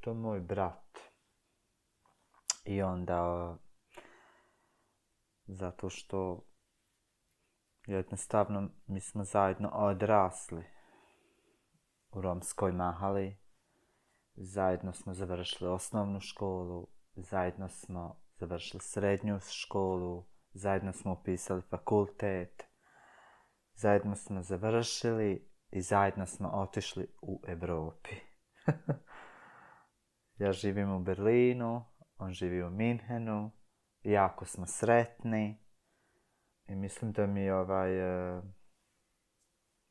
to moj brat. I onda, zato što jednostavno mi smo zajedno odrasli u romskoj mahali, zajedno smo završili osnovnu školu, zajedno smo završili srednju školu, zajedno smo upisali fakultet, zajedno smo završili i zajedno smo otišli u Evropi. Ja živim u Berlinu, on živi u Minhenu, jako smo sretni i mislim da mi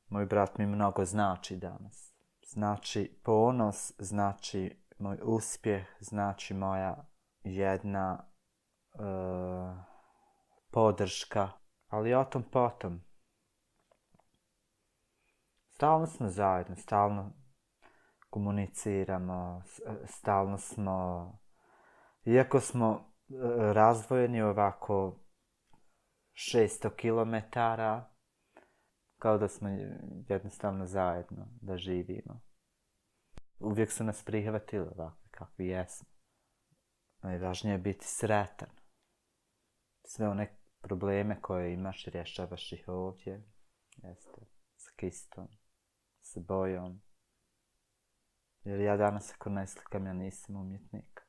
moj brat mi mnogo znači danas. Znači ponos, znači moj uspjeh, znači moja jedna podrška, ali o tom potom. Stalno smo zajedno, stalno komuniciramo, stalno smo, iako smo razdvojeni ovako 600 km, kao da smo jednostavno zajedno, da živimo. Uvijek su nas prihvatili ovakvi kakvi jesmo. Najvažnije je biti sretan. Sve one probleme koje imaš rješavaš ih ovdje. Jeste, s kistom, s bojom. Jer ja danas ako ne slikam, ja nisam umjetnik.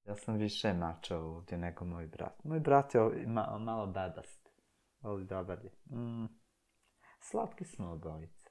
Ja sam više mačo ovdje nego moj brat. Moj brat je malo bedast. Ali dobar je. Slatki smo obojice.